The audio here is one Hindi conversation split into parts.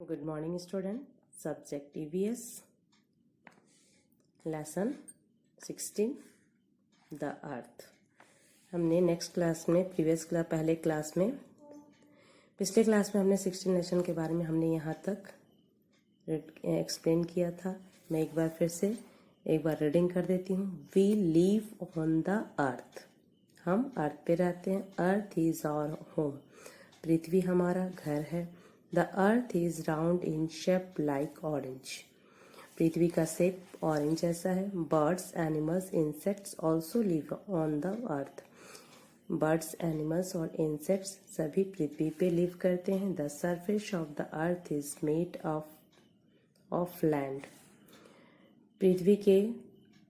Good morning student. Subject EVS lesson 16 The Earth. हमने नेक्स्ट क्लास में पिछले क्लास में हमने 16 लेसन के बारे में हमने यहाँ तक एक्सप्लेन किया था। मैं एक बार रीडिंग कर देती हूँ। We live on the earth, हम अर्थ पे रहते हैं। अर्थ इज आवर होम, पृथ्वी हमारा घर है। The earth is round in shape like orange. पृथ्वी का शेप ऑरेंज जैसा है। Birds, animals, insects also live on the earth. Birds, animals और insects सभी पृथ्वी पे लिव करते हैं। The surface of the earth is made of land. पृथ्वी के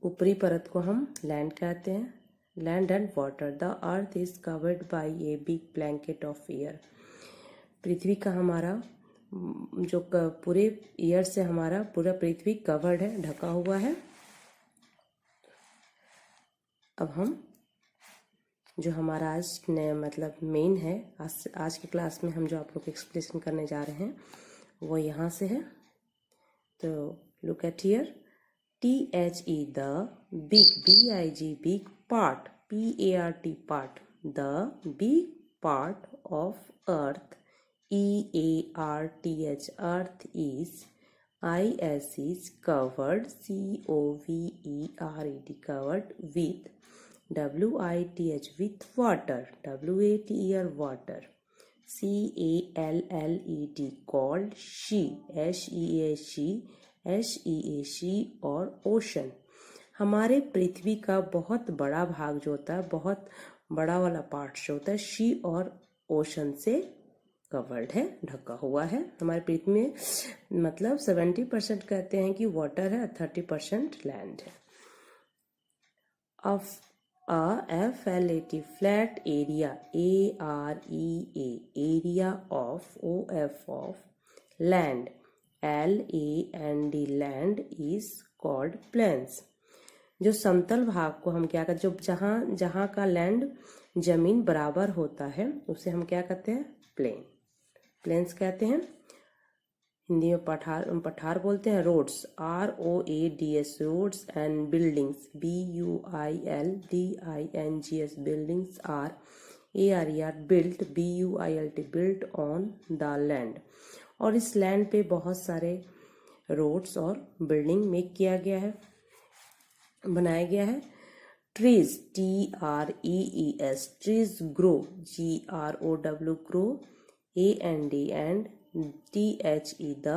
ऊपरी परत को हम लैंड कहते हैं। Land and water. The earth is covered by a big blanket of air. पृथ्वी का हमारा जो पूरे ईयर से हमारा पूरा पृथ्वी कवर्ड है, ढका हुआ है। अब हम जो हमारा आज मेन है, आज की क्लास में हम जो आप लोग को एक्सप्लेनेशन करने जा रहे हैं वो यहाँ से है। तो look at here, THE the big, BIG big, part PART part, the big part of earth EARTH earth is, IS is covered, COVERED covered with, WITH with water, WATER water, CALLED called she, SEA और ocean। हमारे पृथ्वी का बहुत बड़ा भाग जो होता है, बहुत बड़ा वाला पार्ट जो होता है, शी और ओशन से कवर्ड है, ढका हुआ है। हमारे पृथ्वी में 70% कहते हैं कि वाटर है, 30% लैंड है। FLAT flat area, AREA area of, OF of land, LAND land is called plains. जो समतल भाग को हम क्या कहते हैं, जो जहाँ का लैंड जमीन बराबर होता है उसे हम क्या कहते हैं, प्लेन्स कहते हैं। हिंदी में पठार बोलते हैं। Roads, ROADS roads and buildings, BUILDINGS buildings are, ARER built, BUILT built on the land. और इस लैंड पे बहुत सारे रोड्स और बिल्डिंग मेक किया गया है, बनाया गया है। Trees, TREES trees grow, GROW grow, AND THE the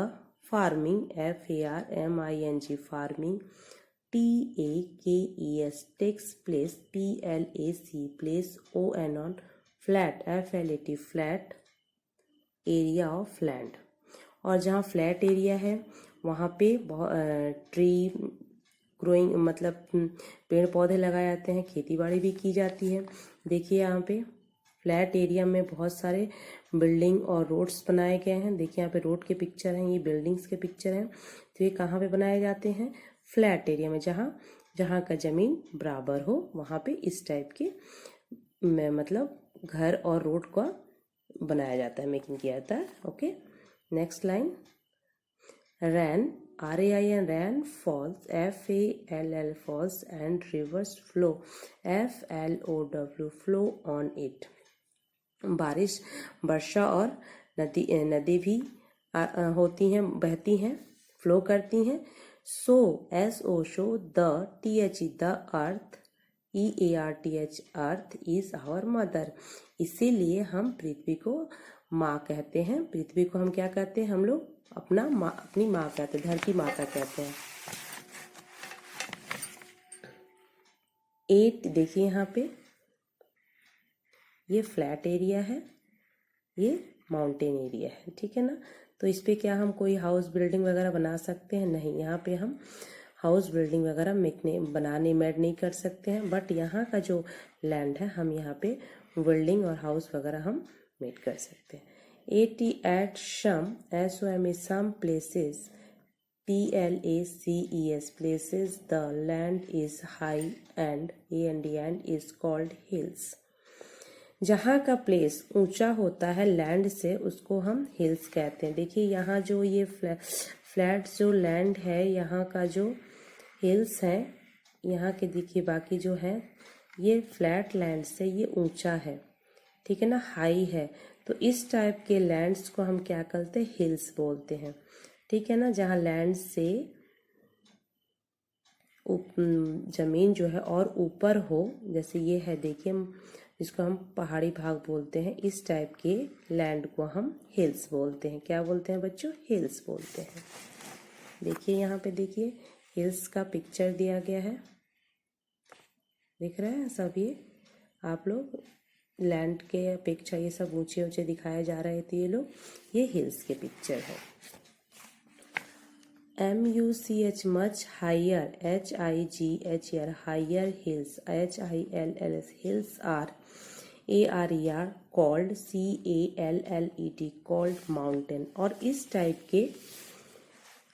farming, FARMING farming, TAKES takes place, PLAC place, ON flat, FLAT flat area of land। और जहाँ फ्लैट एरिया है वहाँ पे ट्री ग्रोइंग पेड़ पौधे लगाए जाते हैं, खेती बाड़ी भी की जाती है। देखिए यहाँ पे फ्लैट एरिया में बहुत सारे बिल्डिंग और रोड्स बनाए गए हैं। देखिए यहाँ पे रोड के पिक्चर हैं, ये बिल्डिंग्स के पिक्चर हैं। तो ये कहाँ पे बनाए जाते हैं, फ्लैट एरिया में, जहाँ का ज़मीन बराबर हो वहाँ पे इस टाइप के घर और रोड का बनाया जाता है, मेकिंग किया जाता है। Okay, next line. Rain, RAIN rain falls, FALL falls and rivers flow, FLOW flow on it. बारिश, वर्षा और नदी भी होती हैं, बहती हैं, फ्लो करती हैं। SO so, the THE the earth, EARTH earth is our mother. इसीलिए हम पृथ्वी को माँ कहते हैं। पृथ्वी को हम क्या कहते हैं, हम लोग अपनी माँ कहते हैं, धरती माता कहते हैं। 8 देखिए यहाँ पे, ये फ्लैट एरिया है, ये माउंटेन एरिया है, ठीक है ना। तो इस पे क्या हम कोई हाउस बिल्डिंग वगैरह बना सकते हैं? नहीं, यहाँ पे हम हाउस बिल्डिंग वगैरह मेड नहीं कर सकते हैं। बट यहाँ का जो लैंड है, हम यहाँ पे बिल्डिंग और हाउस वगैरह हम मेड कर सकते हैं। 80 at some, SOM some places, PLACES places the land is high and AND is called hills। जहाँ का प्लेस ऊंचा होता है लैंड से उसको हम हिल्स कहते हैं। देखिए यहाँ जो ये फ्लैट जो लैंड है, यहाँ का जो हिल्स है, यहाँ के देखिए बाकी जो है ये फ्लैट लैंड से ये ऊंचा है, ठीक है ना, हाई है। तो इस टाइप के लैंड्स को हम क्या कहते हैं, हिल्स बोलते हैं, ठीक है ना। जहाँ लैंड से जमीन जो है और ऊपर हो, जैसे ये है देखिए, इसको हम पहाड़ी भाग बोलते हैं, इस टाइप के लैंड को हम हिल्स बोलते हैं। क्या बोलते हैं बच्चों, हिल्स बोलते हैं। देखिए यहाँ पे देखिए हिल्स का पिक्चर दिया गया है, दिख रहा है सब, ये आप लोग लैंड के अपेक्षा ये सब ऊंचे ऊंचे दिखाए जा रहे थे, ये लोग, ये हिल्स के पिक्चर है। MUCH much higher, HIGHER higher hills, HILLS hills are, ARER called, CALLED called mountain. और इस टाइप के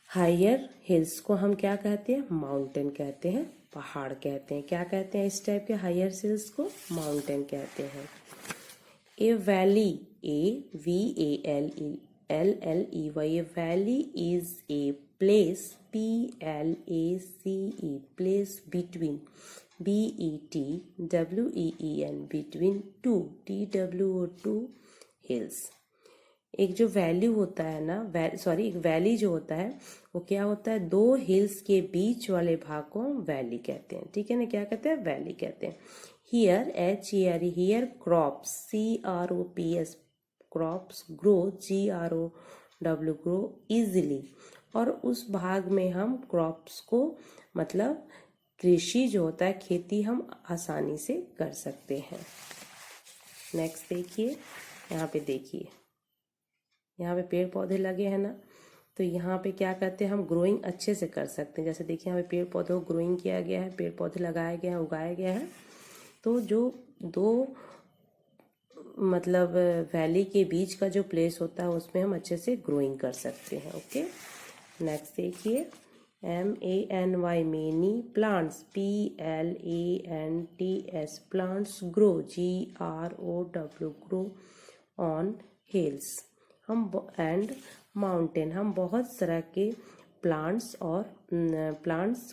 हायर हिल्स को हम क्या कहते हैं, माउंटेन कहते हैं, पहाड़ कहते हैं। क्या कहते हैं इस टाइप के हायर हिल्स को, माउंटेन कहते हैं। A valley, AVALLEY, a valley is a place, PLACE place between, BETWEEN between two, TWO hills. एक जो वैल्यू होता है ना, एक वैली जो होता है वो क्या होता है, दो हिल्स के बीच वाले भाग को हम वैली कहते हैं, ठीक है ना। क्या कहते हैं, वैली कहते हैं। Here, HERE here crops, CROPS crops, grow, GROW grow easily. और उस भाग में हम क्रॉप्स को मतलब कृषि जो होता है, खेती, हम आसानी से कर सकते हैं। नेक्स्ट देखिए, यहाँ पे देखिए, यहाँ पे पेड़ पौधे लगे हैं ना, तो यहाँ पे क्या कहते हैं, हम ग्रोइंग अच्छे से कर सकते हैं। जैसे देखिए यहाँ पे पेड़ पौधों को ग्रोइंग किया गया है, पेड़ पौधे लगाए गए हैं, उगाया गया है। तो जो दो मतलब वैली के बीच का जो प्लेस होता है उसमें हम अच्छे से ग्रोइंग कर सकते हैं। ओके, नेक्स्ट देखिए, MANY many plants, PLANTS plants grow, GROW grow on hills. हम एंड माउंटेन, हम बहुत तरह के प्लांट्स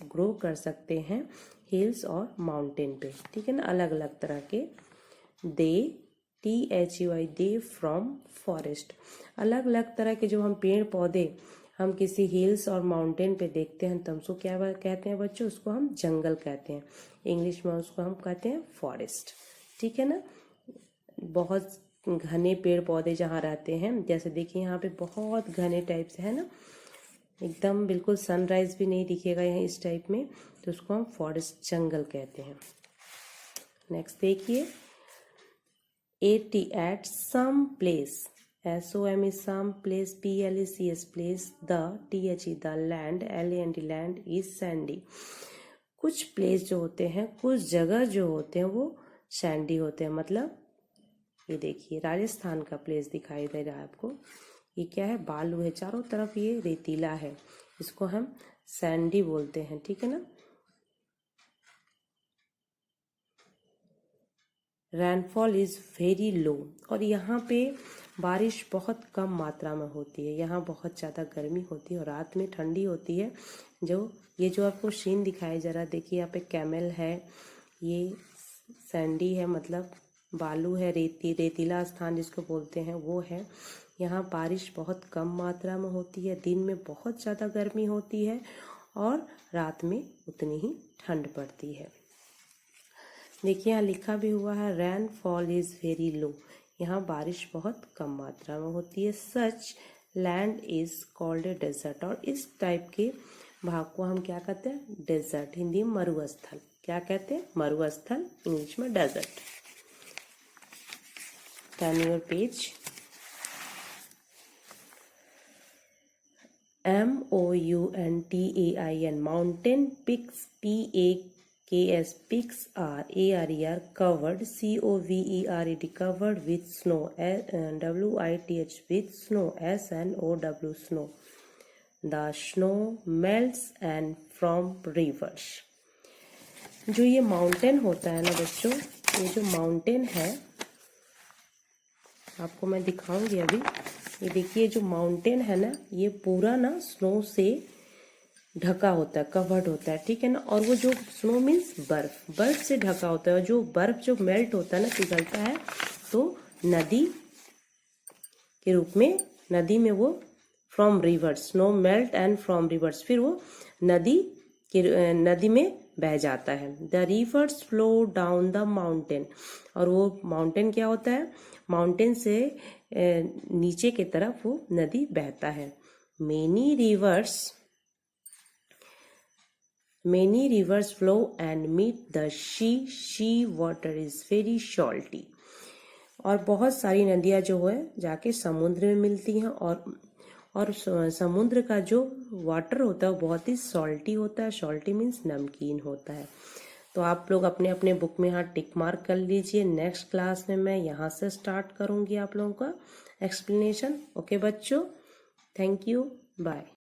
ग्रो कर सकते हैं हिल्स और माउंटेन पे, ठीक है ना, अलग अलग तरह के। THEY दे फ्रॉम फॉरेस्ट, अलग अलग तरह के जो हम पेड़ पौधे हम किसी हिल्स और माउंटेन पे देखते हैं तो हमको क्या कहते हैं बच्चों, उसको हम जंगल कहते हैं, इंग्लिश में उसको हम कहते हैं फॉरेस्ट, ठीक है ना। बहुत घने पेड़ पौधे जहाँ रहते हैं, जैसे देखिए यहाँ पे बहुत घने टाइप से है ना, एकदम बिल्कुल सनराइज भी नहीं दिखेगा यहाँ इस टाइप में, तो उसको हम फॉरेस्ट, जंगल कहते हैं। नेक्स्ट देखिए, at some place, SOM is some place, PLACS place, the THE the land, LAND land is sandy। कुछ प्लेस जो होते हैं, कुछ जगह जो होते हैं वो सैंडी होते हैं। मतलब ये देखिए राजस्थान का प्लेस दिखाई दे रहा है आपको, ये क्या है, बालू है, चारों तरफ ये रेतीला है, इसको हम सैंडी बोलते हैं, ठीक है ना। रेनफॉल इज़ वेरी लो, और यहाँ पे बारिश बहुत कम मात्रा में होती है, यहाँ बहुत ज़्यादा गर्मी होती है और रात में ठंडी होती है। ये जो आपको सीन दिखाया जा रहा है, देखिए यहाँ पे कैमल है, ये सैंडी है, मतलब बालू है, रेतीला स्थान जिसको बोलते हैं वो है। यहाँ बारिश बहुत कम मात्रा में होती है, दिन में बहुत ज़्यादा गर्मी होती है और रात में उतनी ही ठंड पड़ती है। देखिए यहाँ लिखा भी हुआ है, रेनफॉल इज़ वेरी लो, यहाँ बारिश बहुत कम मात्रा में होती है। Such land is called a desert, और इस टाइप के भाग को हम क्या कहते हैं, डेजर्ट, हिंदी में मरुस्थल। क्या कहते हैं, मरुस्थल, इंग्लिश में desert. Turn your page. MOUNTAIN mountain peaks, PAKS pics are ARER covered, COVERED covered with snow, WITH with snow, SNOW snow, the snow melts and from rivers। जो ये माउंटेन होता है ना बच्चों, ये जो माउंटेन है आपको मैं दिखाऊंगी अभी। ये देखिए जो माउंटेन है ना, ये पूरा ना स्नो से ढका होता है, कवर्ड होता है, ठीक है ना। और वो जो स्नो मीन्स बर्फ, बर्फ से ढका होता है। और जो बर्फ जो मेल्ट होता है ना, पिघलता है, तो नदी के रूप में, नदी में वो from reverse, snow melt and from reverse, फिर वो नदी में बह जाता है। The reverse flow down the mountain, और वो माउंटेन क्या होता है, माउंटेन से नीचे की तरफ वो नदी बहता है। Many rivers flow and meet the sea. Sea water is very salty. और बहुत सारी नदियाँ जो है जाके समुद्र में मिलती हैं, और समुद्र का जो वाटर होता है वो बहुत ही सॉल्टी होता है। सॉल्टी मीन्स नमकीन होता है। तो आप लोग अपने अपने बुक में यहाँ टिक मार्क कर लीजिए। नेक्स्ट क्लास में मैं यहाँ से स्टार्ट करूँगी आप लोगों का एक्सप्लेनेशन। ओके बच्चों, थैंक यू, बाय।